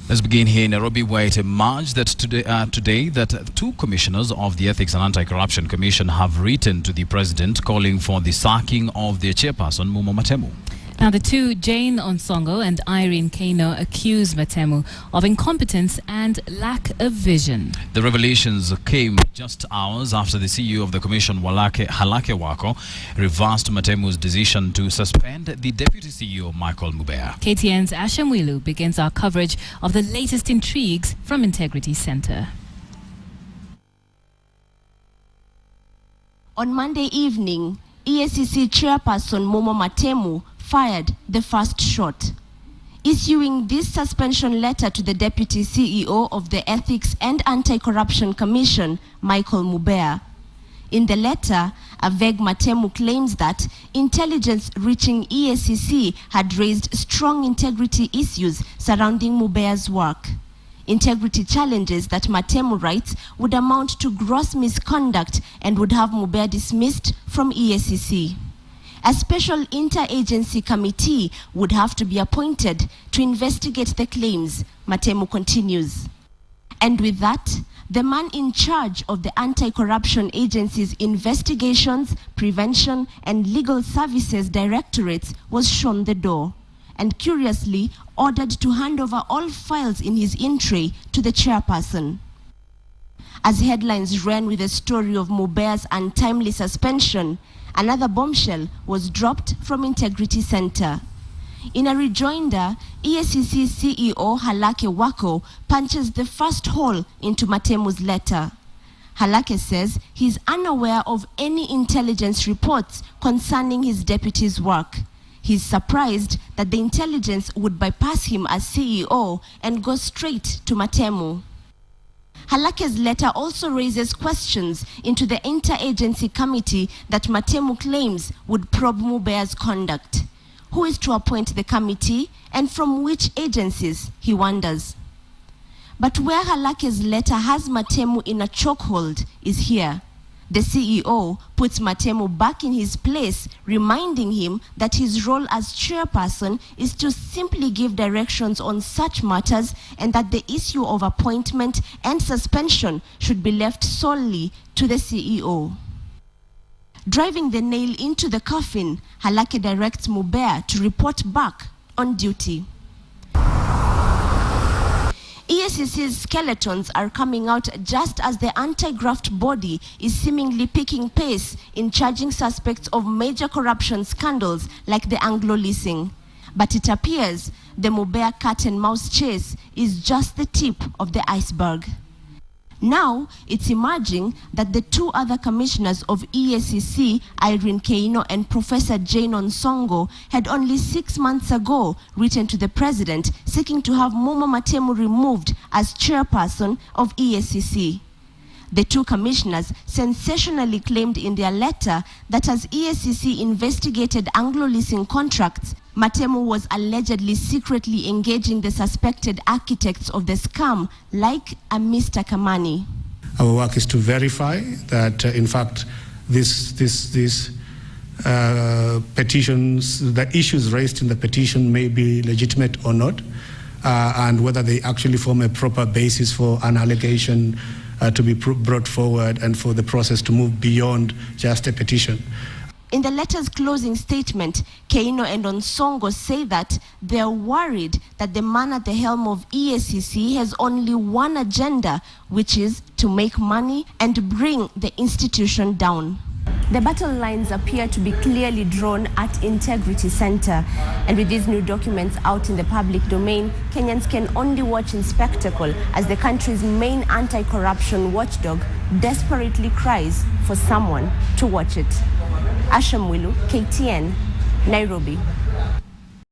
Let's begin here in Nairobi, where it emerged that today that two commissioners of the Ethics and Anti-Corruption Commission have written to the president calling for the sacking of their chairperson, Mumo Matemu. Now, the two, Onsongo and Irene Keino, accuse Matemu of incompetence and lack of vision. The revelations came just hours after the CEO of the commission, Halakhe Waqo, reversed Matemu's decision to suspend the deputy CEO, Michael Mubea. KTN's Ashamwilu begins our coverage of the latest intrigues from Integrity Center. On Monday evening, EACC chairperson Mumo Matemu fired the first shot, issuing this suspension letter to the Deputy CEO of the Ethics and Anti-Corruption Commission, Michael Mubea. In the letter, vague Matemu claims that intelligence reaching EACC had raised strong integrity issues surrounding Mubea's work. Integrity challenges that Matemu writes would amount to gross misconduct and would have Mubea dismissed from EACC. A special interagency committee would have to be appointed to investigate the claims, Matemu continues. And with that, the man in charge of the Anti-Corruption Agency's investigations, prevention, and legal services directorates was shown the door, and curiously ordered to hand over all files in his in-tray to the chairperson. As headlines ran with the story of Mubea's untimely suspension, another bombshell was dropped from Integrity Center. In a rejoinder, EACC CEO Halakhe Waqo punches the first hole into Matemu's letter. Halakhe says he's unaware of any intelligence reports concerning his deputy's work. He's surprised that the intelligence would bypass him as CEO and go straight to Matemu. Halakhe's letter also raises questions into the interagency committee that Matemu claims would probe Mubea's conduct. Who is to appoint the committee and from which agencies, he wonders. But where Halakhe's letter has Matemu in a chokehold is here. The CEO puts Matemu back in his place, reminding him that his role as chairperson is to simply give directions on such matters and that the issue of appointment and suspension should be left solely to the CEO. Driving the nail into the coffin, Halakhe directs Mubea to report back on duty. EACC's skeletons are coming out just as the anti-graft body is seemingly picking pace in charging suspects of major corruption scandals like the Anglo leasing. But it appears the Mubea cat and mouse chase is just the tip of the iceberg. Now, it's emerging that the two other commissioners of EACC, Irene Keino and Professor Onsongo, had only 6 months ago written to the president seeking to have Mumo Matemu removed as chairperson of EACC. The two commissioners sensationally claimed in their letter that as EACC investigated Anglo-leasing contracts, Matemu was allegedly secretly engaging the suspected architects of the scam, like a Mr. Kamani. Our work is to verify that, in fact, these petitions, the issues raised in the petition may be legitimate or not, and whether they actually form a proper basis for an allegation to be brought forward and for the process to move beyond just a petition. In the letter's closing statement, Keino and Onsongo say that they're worried that the man at the helm of EACC has only one agenda, which is to make money and bring the institution down. The battle lines appear to be clearly drawn at Integrity Center, and with these new documents out in the public domain, Kenyans can only watch in spectacle as the country's main anti-corruption watchdog desperately cries for someone to watch it. Ashamwilu, KTN, Nairobi.